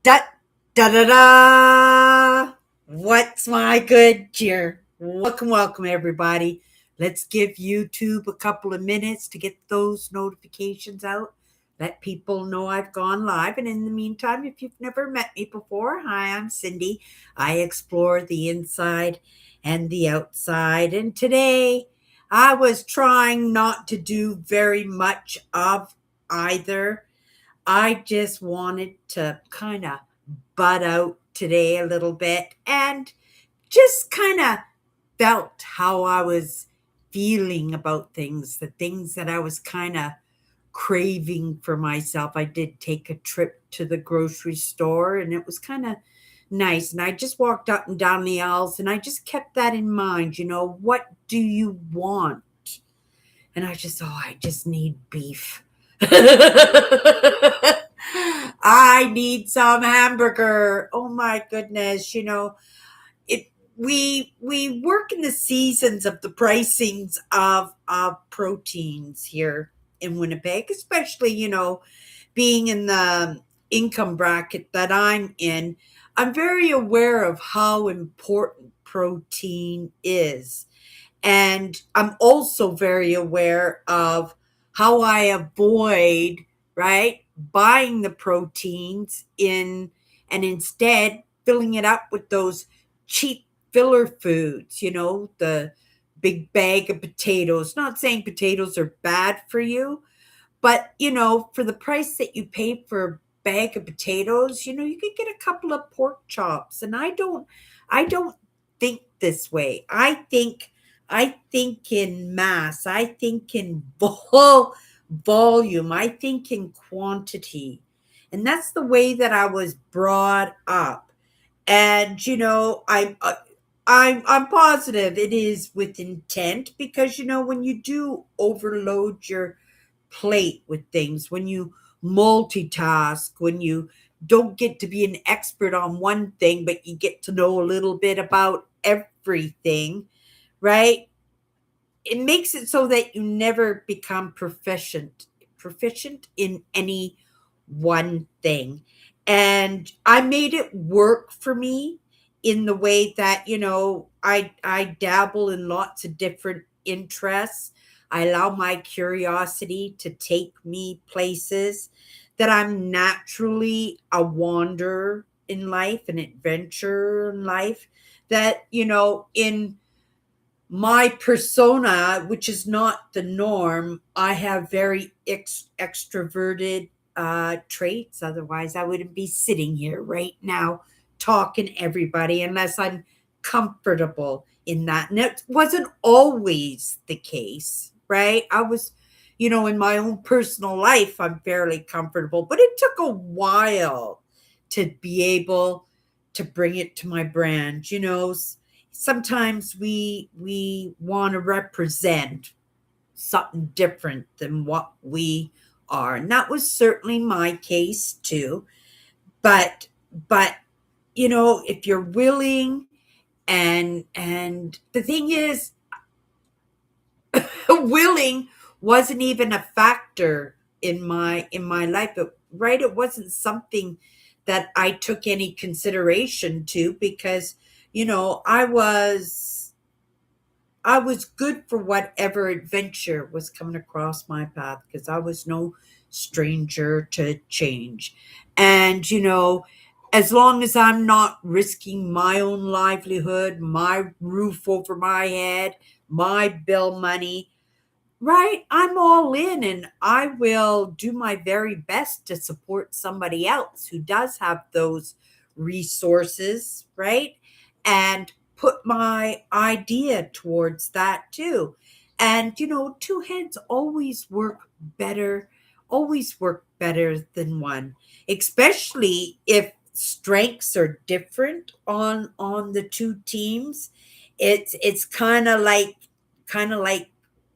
Da da da da. What's my good cheer? Welcome, everybody. Let's give YouTube a couple of minutes to get those notifications out. Let people know I've gone live. And in the meantime, if you've never met me before, hi, I'm Cindy. I explore the inside and the outside. And today I was trying not to do very much of either. I just wanted to kind of butt out today a little bit and just kind of felt how I was feeling about things, the things that I was kind of craving for myself. I did take a trip to the grocery store and it was kind of nice. And I just walked up and down the aisles and I just kept that in mind. What do you want? And I just need beef. I need some hamburger. Oh my goodness, it we work in the seasons of the pricings of proteins here in Winnipeg, especially, being in the income bracket that I'm in. I'm very aware of how important protein is. And I'm also very aware of how I avoid, right, buying the proteins in and instead filling it up with those cheap filler foods, the big bag of potatoes. Not saying potatoes are bad for you, but for the price that you pay for a bag of potatoes, you could get a couple of pork chops. And I don't think this way. I think in mass. I think in volume. I think in quantity. And that's the way that I was brought up. And I'm positive it is with intent because when you do overload your plate with things, when you multitask, when you don't get to be an expert on one thing, but you get to know a little bit about everything, right? It makes it so that you never become proficient in any one thing. And I made it work for me in the way that, I dabble in lots of different interests. I allow my curiosity to take me places that I'm naturally a wanderer in life, an adventurer in life, that, in my persona, which is not the norm, I have very extroverted traits. Otherwise, I wouldn't be sitting here right now talking to everybody unless I'm comfortable in that. And it wasn't always the case, right? I was, in my own personal life, I'm fairly comfortable, but it took a while to be able to bring it to my brand. Sometimes we want to represent something different than what we are, and that was certainly my case too. But if you're willing, and the thing is, willing wasn't even a factor in my life, but right, it wasn't something that I took any consideration to because I was good for whatever adventure was coming across my path because I was no stranger to change. And, as long as I'm not risking my own livelihood, my roof over my head, my bill money, right, I'm all in and I will do my very best to support somebody else who does have those resources, right? And put my idea towards that too. And two heads always work better than one, especially if strengths are different on the two teams. It's kind of like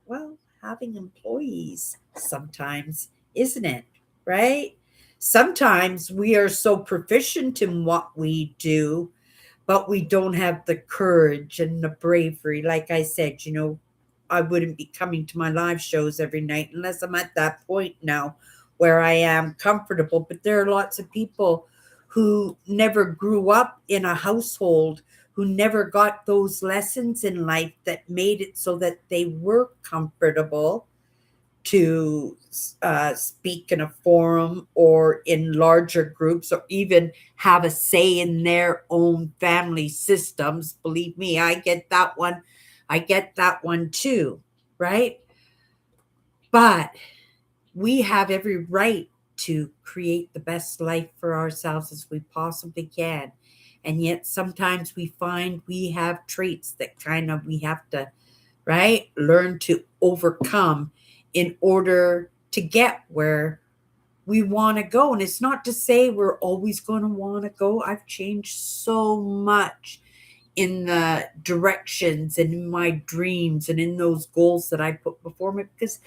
well, having employees sometimes, isn't it? Right? Sometimes we are so proficient in what we do, but we don't have the courage and the bravery. Like I said, I wouldn't be coming to my live shows every night unless I'm at that point now where I am comfortable. But there are lots of people who never grew up in a household, who never got those lessons in life that made it so that they were comfortable to speak in a forum or in larger groups or even have a say in their own family systems. Believe me, I get that one. I get that one too, right? But we have every right to create the best life for ourselves as we possibly can. And yet sometimes we find we have traits that kind of we have to, right, learn to overcome in order to get where we want to go. And it's not to say we're always going to want to go. I've changed so much in the directions and in my dreams and in those goals that I put before me because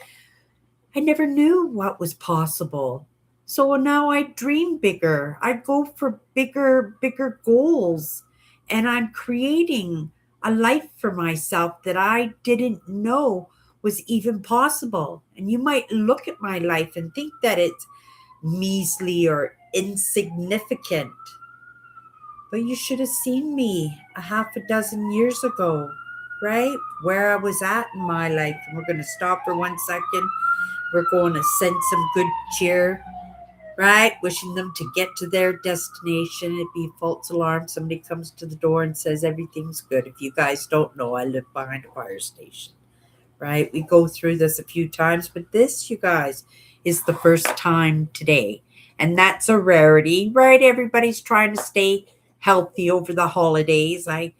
I never knew what was possible. So now I dream bigger. I go for bigger goals. And I'm creating a life for myself that I didn't know was even possible. And you might look at my life and think that it's measly or insignificant. But you should have seen me a half a dozen years ago, right? Where I was at in my life. And we're going to stop for 1 second. We're going to send some good cheer, right? Wishing them to get to their destination. It'd be a false alarm. Somebody comes to the door and says everything's good. If you guys don't know, I live behind a fire station, right? We go through this a few times, but this, you guys, is the first time today. And that's a rarity, right? Everybody's trying to stay healthy over the holidays. I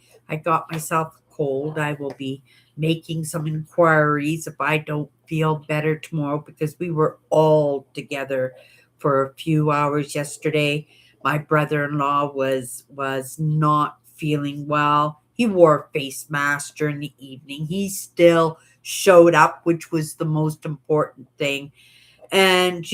got myself a cold. I will be making some inquiries if I don't feel better tomorrow because we were all together for a few hours yesterday. My brother-in-law was not feeling well. He wore a face mask during the evening. He still showed up, which was the most important thing. And,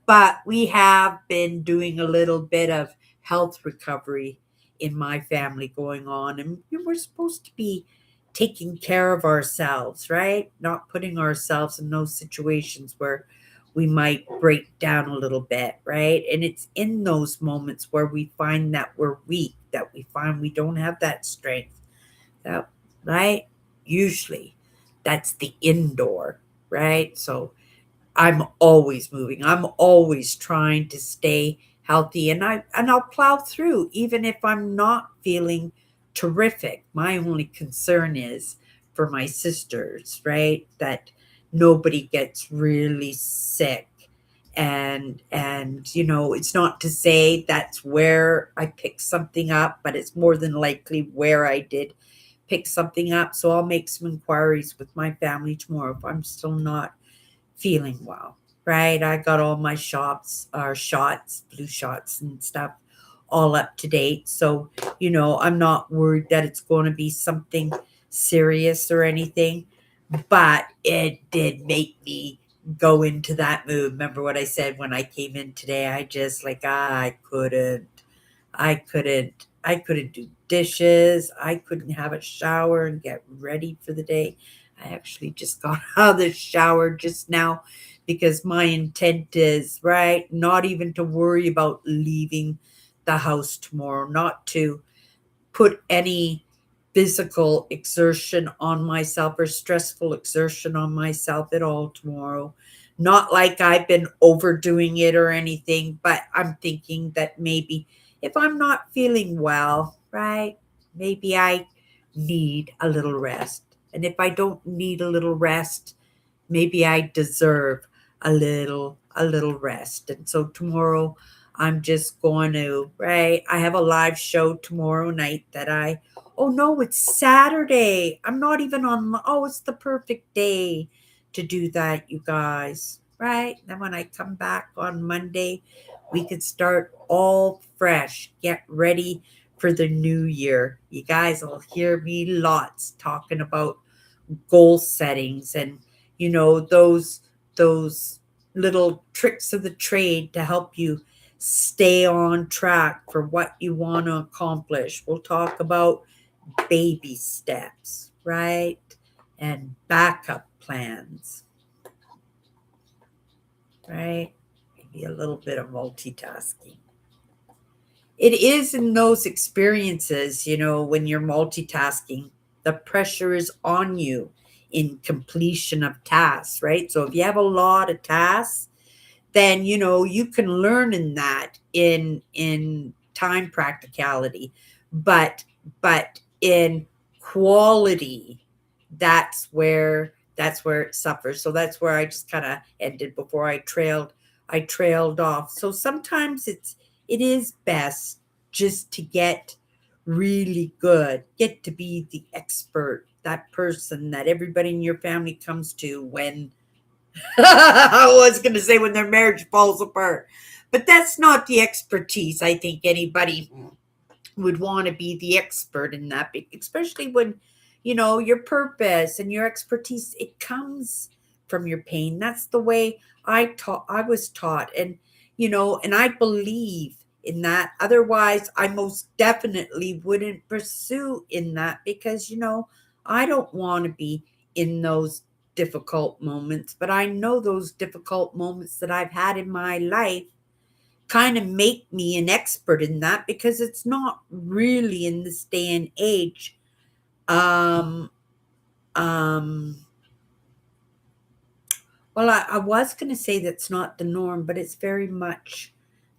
but we have been doing a little bit of health recovery in my family going on. And we're supposed to be taking care of ourselves, right? Not putting ourselves in those situations where we might break down a little bit, right? And it's in those moments where we find that we're weak, that we find we don't have that strength, that, right? Usually that's the indoor, right? So I'm always moving. I'm always trying to stay healthy and I'll plow through even if I'm not feeling terrific. My only concern is for my sisters, right? That nobody gets really sick. And it's not to say that's where I picked something up, but it's more than likely where I did pick something up. So I'll make some inquiries with my family tomorrow if I'm still not feeling well, right? I got all my shots, flu shots and stuff all up to date. So, I'm not worried that it's going to be something serious or anything, but it did make me go into that mood. Remember what I said when I came in today? I just I couldn't do dishes. I couldn't have a shower and get ready for the day. I actually just got out of the shower just now because my intent is, right, not even to worry about leaving the house tomorrow, not to put any physical exertion on myself or stressful exertion on myself at all tomorrow. Not like I've been overdoing it or anything, but I'm thinking that maybe if I'm not feeling well, right, maybe I need a little rest. And if I don't need a little rest, maybe I deserve a little rest. And so tomorrow I'm just going to, right? I have a live show tomorrow night that I oh no, it's Saturday. I'm not even on oh, it's the perfect day to do that, you guys. Right? Then when I come back on Monday, we could start all fresh. Get ready for the new year. You guys will hear me lots talking about goal settings and those little tricks of the trade to help you stay on track for what you want to accomplish. We'll talk about baby steps, right? And backup plans, right? Maybe a little bit of multitasking. It is in those experiences, when you're multitasking, the pressure is on you in completion of tasks, right? So if you have a lot of tasks, then you can learn in that in time practicality, but in quality, that's where it suffers. So that's where I just kind of ended before I trailed off. So sometimes it is best just to get really good, get to be the expert, that person that everybody in your family comes to when I was going to say when their marriage falls apart. But that's not the expertise I think anybody would want to be the expert in that, especially when, your purpose and your expertise, it comes from your pain. That's the way I was taught. And I believe in that. Otherwise, I most definitely wouldn't pursue in that because, I don't want to be in those difficult moments, but I know those difficult moments that I've had in my life kind of make me an expert in that because it's not really in this day and age. Um, um, well, I was going to say that's not the norm, but it's very much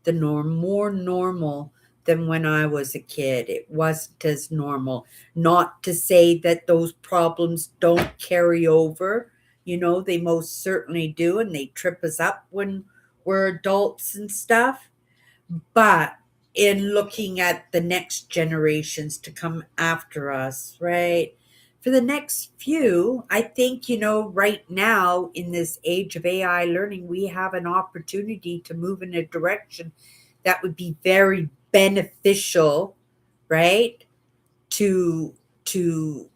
the norm, more normal than when I was a kid. It wasn't as normal. Not to say that those problems don't carry over. They most certainly do, and they trip us up when we're adults and stuff. But in looking at the next generations to come after us, right? For the next few, I think, right now in this age of AI learning, we have an opportunity to move in a direction that would be very beneficial, right? To to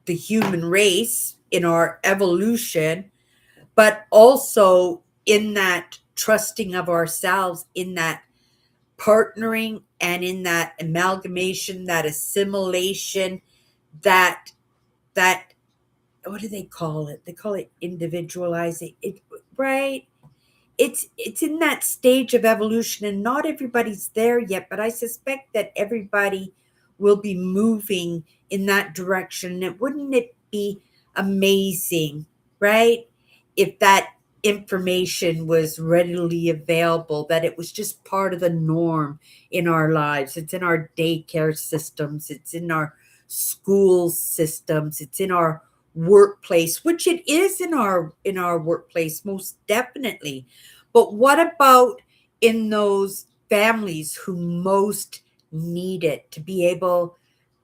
the human race in our evolution, but also in that trusting of ourselves, in that partnering, and in that amalgamation, that assimilation, that that what do they call it? They call it individualizing it, right? It's in that stage of evolution, and not everybody's there yet, but I suspect that everybody will be moving in that direction. And wouldn't it be amazing, right, if that information was readily available, that it was just part of the norm in our lives? It's in our daycare systems, it's in our school systems, it's in our workplace, which it is in our workplace, most definitely. But what about in those families who most need it to be able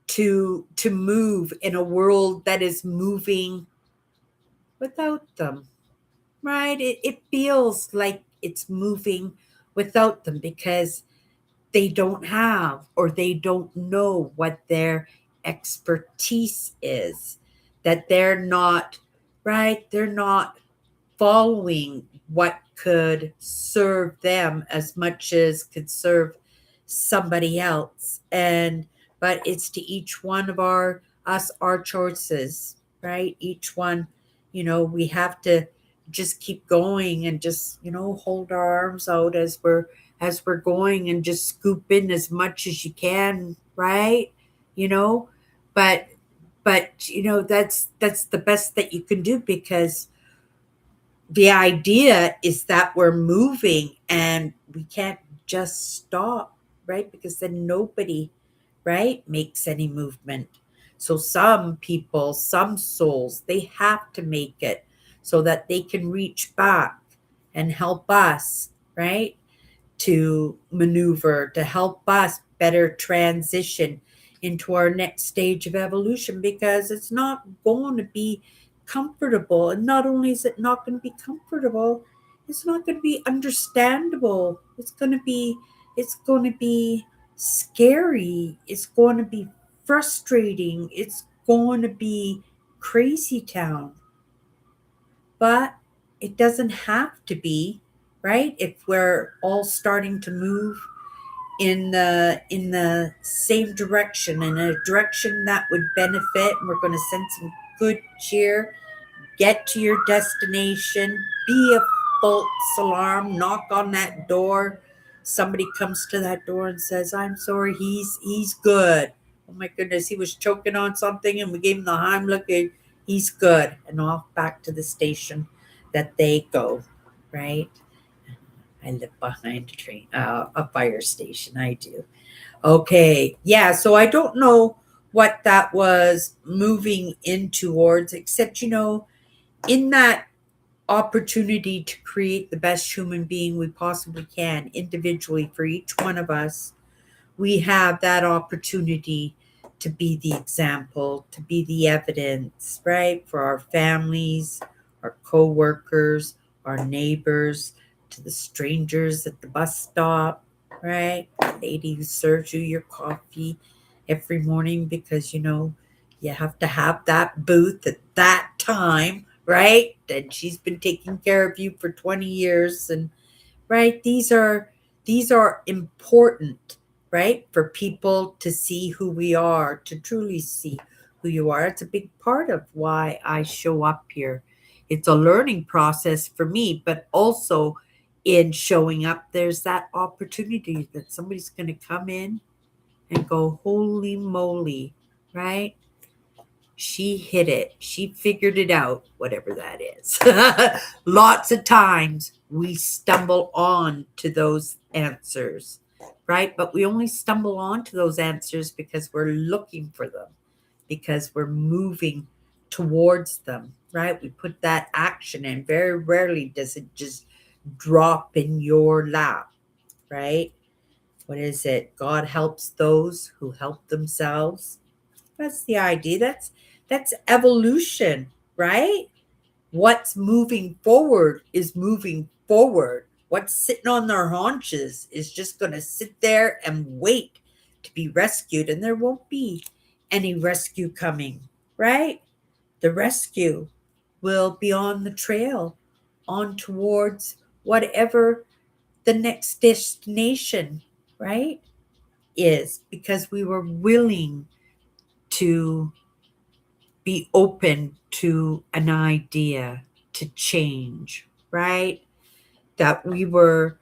to move in a world that is moving without them, right? It feels like it's moving without them because they don't have or they don't know what their expertise is, that they're not, right? They're not following what could serve them as much as could serve somebody else. And but it's to each one of our choices, right? Each one, we have to just keep going and just, hold our arms out as we're going and just scoop in as much as you can, right? you know but that's the best that you can do, because the idea is that we're moving and we can't just stop, right? Because then nobody, right, makes any movement. So some people, some souls, they have to make it so that they can reach back and help us, right? To maneuver, to help us better transition into our next stage of evolution, because it's not going to be comfortable. And not only is it not going to be comfortable, it's not going to be understandable. It's going to be scary. It's going to be frustrating. It's going to be crazy town. But it doesn't have to be, right? If we're all starting to move in the same direction, in a direction that would benefit, and we're going to send some good cheer, get to your destination, be a false alarm, knock on that door, somebody comes to that door and says, "I'm sorry, he's good." Oh my goodness, he was choking on something, and we gave him the Heimlich. He's good, and off back to the station that they go. Right? I live behind a fire station. I do. Okay, yeah. So I don't know what that was moving in towards, except in that opportunity to create the best human being we possibly can individually for each one of us, we have that opportunity to be the example, to be the evidence, right? For our families, our co-workers, our neighbors, to the strangers at the bus stop, right? The lady who serves you your coffee every morning because you have to have that booth at that time, right? And she's been taking care of you for 20 years, and right, these are important, right, for people to see who we are, to truly see who you are. It's a big part of why I show up here. It's a learning process for me, but also in showing up, there's that opportunity that somebody's going to come in and go, "Holy moly," right? She hit it. She figured it out, whatever that is. Lots of times we stumble on to those answers, right? But we only stumble on to those answers because we're looking for them, because we're moving towards them, right? We put that action in. Very rarely does it just drop in your lap, right? What is it? God helps those who help themselves. That's the idea. That's evolution, right? What's moving forward is moving forward. What's sitting on their haunches is just going to sit there and wait to be rescued, and there won't be any rescue coming, right? The rescue will be on the trail, on towards whatever the next destination, right? Is because we were willing to be open to an idea, to change, right? That we were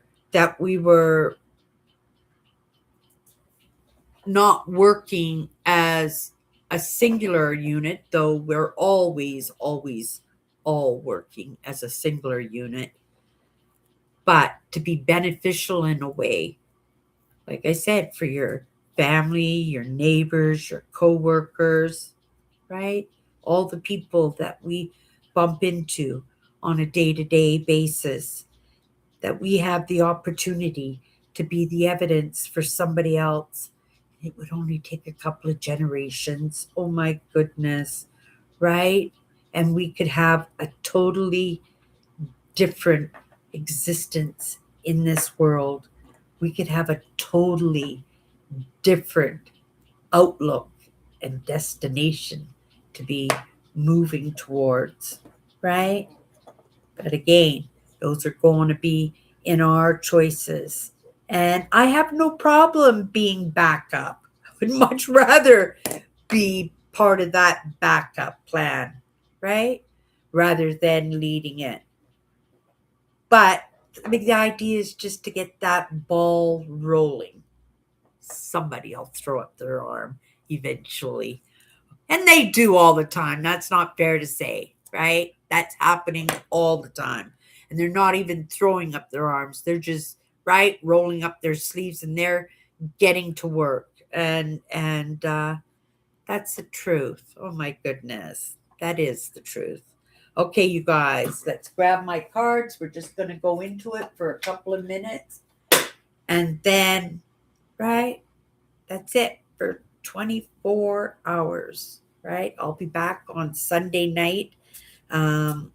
not working as a singular unit, though we're always all working as a singular unit, but to be beneficial in a way, like I said, for your family, your neighbors, your coworkers, right? All the people that we bump into on a day to day basis, that we have the opportunity to be the evidence for somebody else. It would only take a couple of generations. Oh my goodness, right? And we could have a totally different existence in this world. We could have a totally different outlook and destination to be moving towards, right? But again, those are going to be in our choices. And I have no problem being backup. I would much rather be part of that backup plan, right? Rather than leading it. But I mean, the idea is just to get that ball rolling. Somebody will throw up their arm eventually. And they do all the time. That's not fair to say, right? That's happening all the time. And they're not even throwing up their arms. They're just, right, rolling up their sleeves, and they're getting to work. And that's the truth. Oh my goodness. That is the truth. Okay, you guys, let's grab my cards. We're just going to go into it for a couple of minutes. And then, right, that's it for 24 hours, right? I'll be back on Sunday night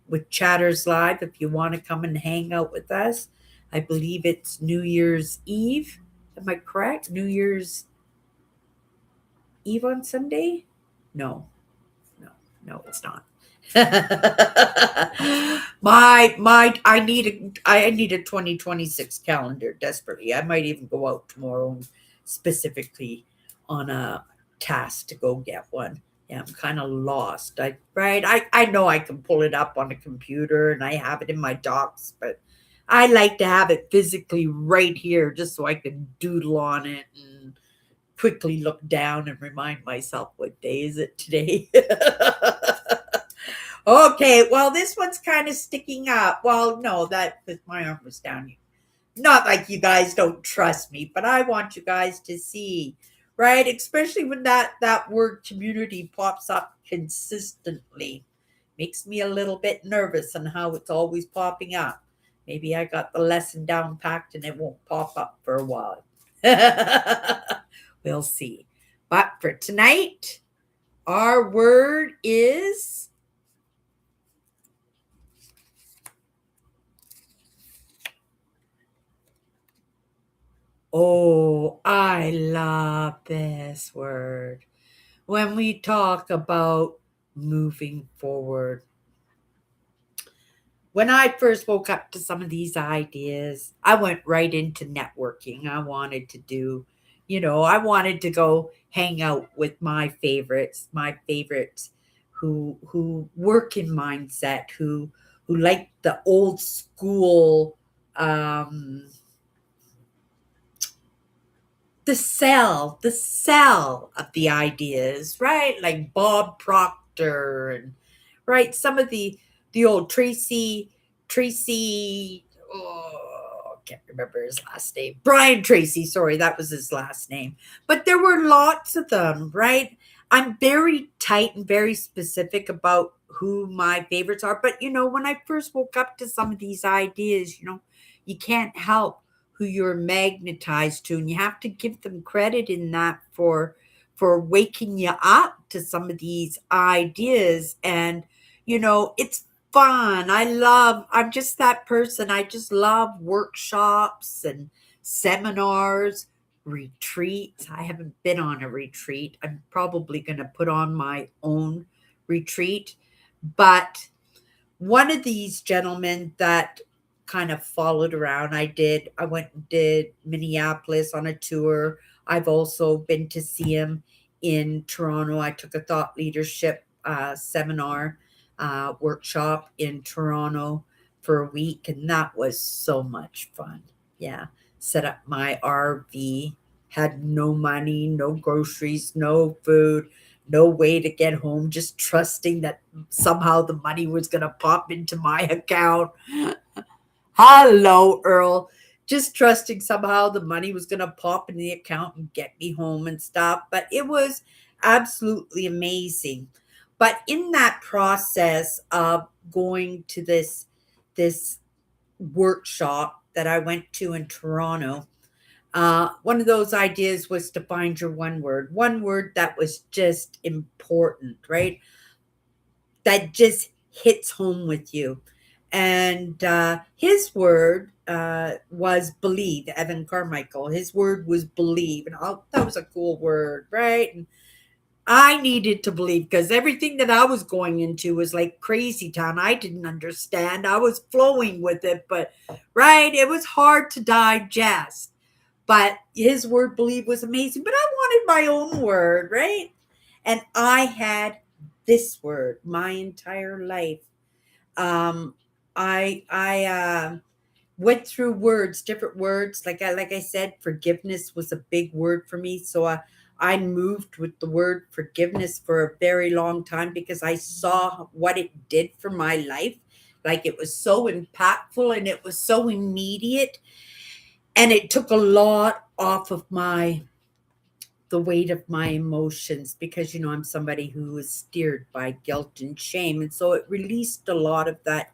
with Chatters Live if you want to come and hang out with us. I believe it's New Year's Eve. Am I correct? New Year's Eve on Sunday? No, no, no, it's not. I need a 2026 calendar desperately. I might even go out tomorrow and specifically on a task to go get one. Yeah, I'm kind of lost. I know I can pull it up on a computer and I have it in my docs, but I like to have it physically right here just so I can doodle on it and quickly look down and remind myself what day is it today. Okay, well, this one's kind of sticking up. Well, no, that because my arm was down. Not like you guys don't trust me, but I want you guys to see, right? Especially when that word community pops up consistently. Makes me a little bit nervous on how it's always popping up. Maybe I got the lesson down packed and it won't pop up for a while. We'll see. But for tonight, our word is, oh, I love this word. When we talk about moving forward, when I first woke up to some of these ideas, I went right into networking. I wanted to do, I wanted to go hang out with my favorites who work in mindset, who like the old school, um the sell of the ideas, right? Like Bob Proctor and right, some of the old Tracy, oh, I can't remember his last name. Brian Tracy, sorry, that was his last name. But there were lots of them, right? I'm very tight and very specific about who my favorites are. But when I first woke up to some of these ideas, you can't help who you're magnetized to, and you have to give them credit in that for waking you up to some of these ideas. And it's fun. I'm just that person. I just love workshops and seminars, retreats. I haven't been on a retreat. I'm probably going to put on my own retreat. But one of these gentlemen that kind of followed around, I went and did Minneapolis on a tour. I've also been to see him in Toronto. I took a thought leadership seminar workshop in Toronto for a week, and that was so much fun. Yeah, set up my RV, had no money, no groceries, no food, no way to get home, just trusting that somehow the money was going to pop into my account. Hello, Earl. Just trusting somehow the money was going to pop in the account and get me home and stuff. But it was absolutely amazing. But in that process of going to this workshop that I went to in Toronto, one of those ideas was to find your one word that was just important, right? That just hits home with you. And his word was believe, Evan Carmichael. His word was believe. And that was a cool word, right? And I needed to believe because everything that I was going into was like crazy town. I didn't understand. I was flowing with it, but right, it was hard to digest. But his word believe was amazing. But I wanted my own word, right? And I had this word my entire life. Um, I went through words, different words. Like I said, forgiveness was a big word for me. So I moved with the word forgiveness for a very long time because I saw what it did for my life. Like it was so impactful and it was so immediate, and it took a lot off of my the weight of my emotions because I'm somebody who is steered by guilt and shame, and so it released a lot of that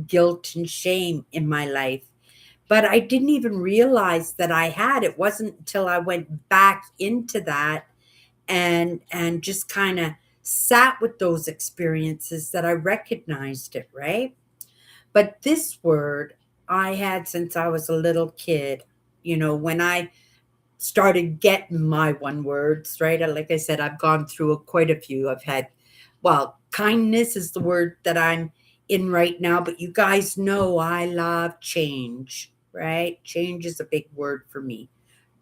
guilt and shame in my life. But I didn't even realize that I had. It wasn't until I went back into that and just kind of sat with those experiences that I recognized it, right? But this word I had since I was a little kid. When I started getting my one words, right? Like I said, I've gone through quite a few. I've had, well, kindness is the word that I'm in right now, but you guys know I love change, right? Change is a big word for me.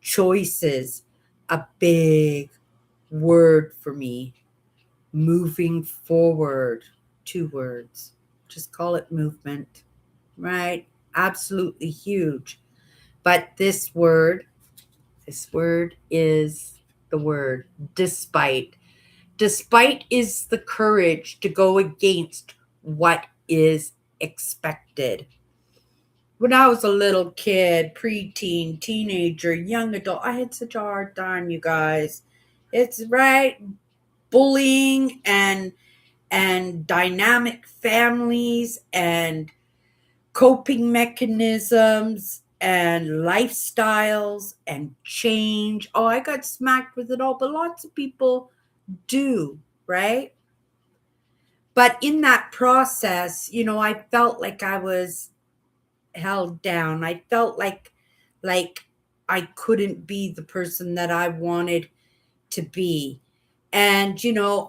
Choices, a big word for me. Moving forward, two words. Just call it movement, right? absolutely huge. But this word is the word despite. Despite is the courage to go against what is expected. When I was a little kid, preteen, teenager, young adult, I had such a hard time, you guys. It's right. Bullying and dynamic families and coping mechanisms and lifestyles and change. Oh, I got smacked with it all, but lots of people do, right? But in that process, I felt like I was held down. I felt like I couldn't be the person that I wanted to be. And,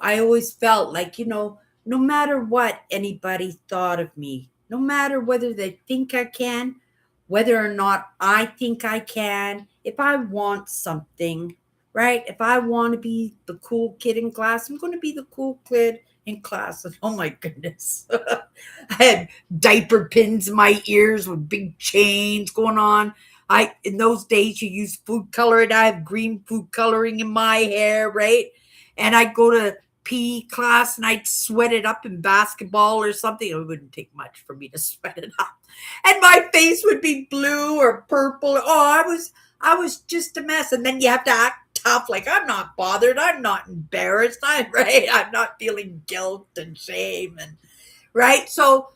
I always felt like, no matter what anybody thought of me, no matter whether they think I can, whether or not I think I can, if I want something, right? If I want to be the cool kid in class, I'm going to be the cool kid in class. And oh my goodness. I had diaper pins in my ears with big chains going on. In those days you use food color and I have green food coloring in my hair, right? And I'd go to PE class and I'd sweat it up in basketball or something. It wouldn't take much for me to sweat it up. And my face would be blue or purple. Oh, I was just a mess. And then you have to act tough, like I'm not bothered, I'm not embarrassed, I'm right, I'm not feeling guilt and shame and right. So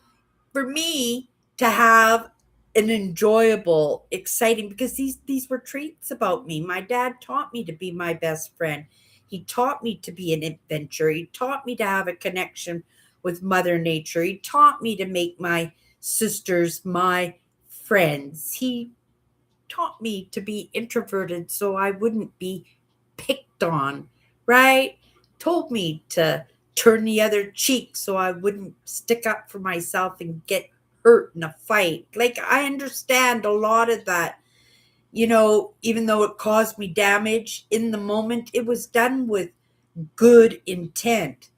for me to have an enjoyable, exciting, because these were traits about me. My dad taught me to be my best friend. He taught me to be an adventurer. He taught me to have a connection with Mother Nature. He taught me to make my sisters my friends. He taught me to be introverted so I wouldn't be picked on, right? Told me to turn the other cheek so I wouldn't stick up for myself and get hurt in a fight. Like, I understand a lot of that. Even though it caused me damage in the moment, it was done with good intent.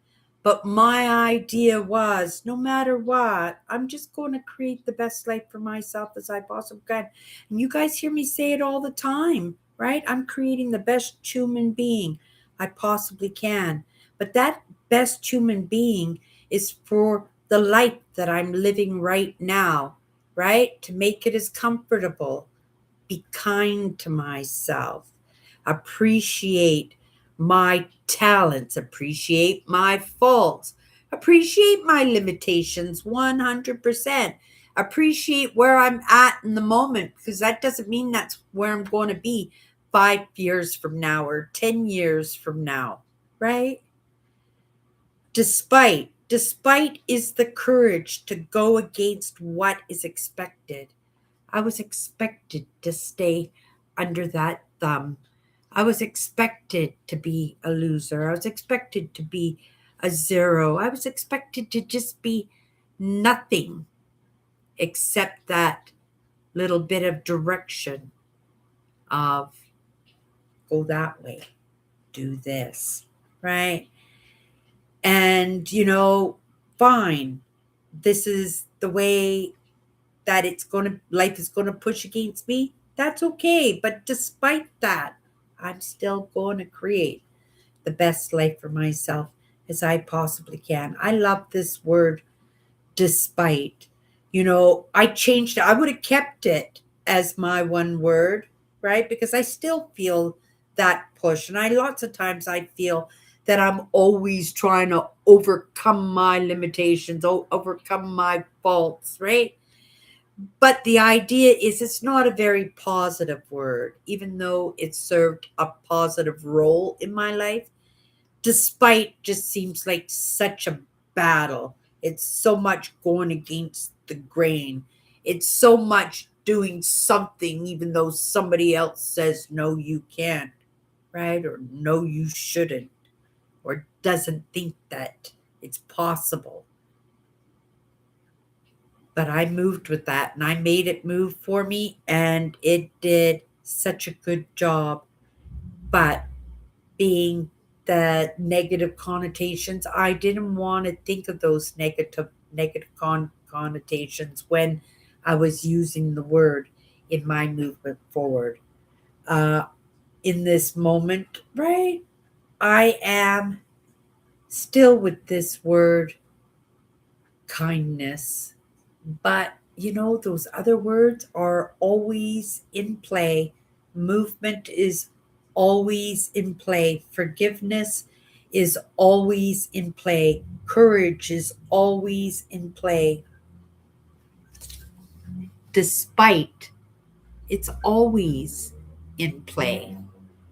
But my idea was no matter what, I'm just going to create the best life for myself as I possibly can. And you guys hear me say it all the time, right? I'm creating the best human being I possibly can. But that best human being is for the life that I'm living right now, right? To make it as comfortable, be kind to myself, appreciate my talents, appreciate my faults, appreciate my limitations 100%, appreciate where I'm at in the moment, because that doesn't mean that's where I'm going to be 5 years from now or 10 years from now, right? Despite is the courage to go against what is expected. I was expected to stay under that thumb. I was expected to be a loser. I was expected to be a zero. I was expected to just be nothing except that little bit of direction of go that way, do this, right? And, fine. This is the way that life is going to push against me. That's okay. But despite that, I'm still going to create the best life for myself as I possibly can. I love this word, despite. I changed it. I would have kept it as my one word, right? Because I still feel that push. And lots of times I feel that I'm always trying to overcome my limitations, overcome my faults, right? But the idea is it's not a very positive word, even though it served a positive role in my life. Despite just seems like such a battle. It's so much going against the grain. It's so much doing something, even though somebody else says, no, you can't, right? Or no, you shouldn't, or doesn't think that it's possible. But I moved with that and I made it move for me and it did such a good job. But being the negative connotations, I didn't want to think of those negative connotations when I was using the word in my movement forward. Uh, in this moment, right? I am still with this word kindness. But those other words are always in play. Movement is always in play. Forgiveness is always in play. Courage is always in play. Despite, it's always in play,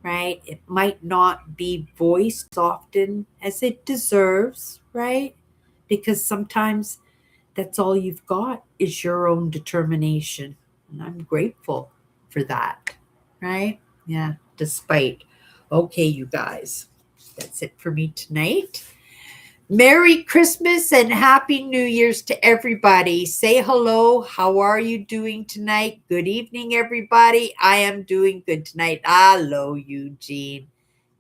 right? It might not be voiced often as it deserves, right? Because sometimes that's all you've got is your own determination. And I'm grateful for that, right? Yeah, despite. Okay, you guys, that's it for me tonight. Merry Christmas and Happy New Year's to everybody. Say hello. How are you doing tonight? Good evening, everybody. I am doing good tonight. Hello, Eugene.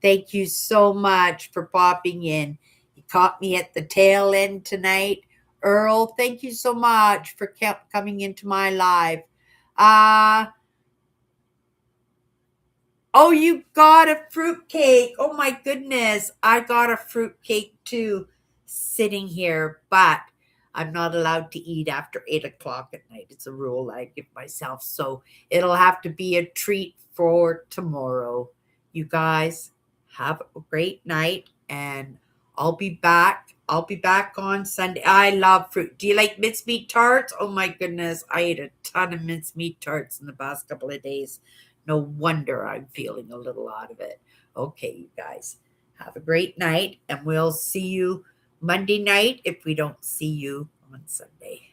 Thank you so much for popping in. You caught me at the tail end tonight. Earl, thank you so much for coming into my live. Uh, Oh, you got a fruitcake. Oh my goodness. I got a fruitcake too sitting here, but I'm not allowed to eat after 8 o'clock at night. It's a rule I give myself. So it'll have to be a treat for tomorrow. You guys have a great night and I'll be back. I'll be back on Sunday. I love fruit. Do you like mincemeat tarts? Oh my goodness. I ate a ton of mincemeat tarts in the past couple of days. No wonder I'm feeling a little out of it. Okay, you guys, have a great night, and we'll see you Monday night if we don't see you on Sunday.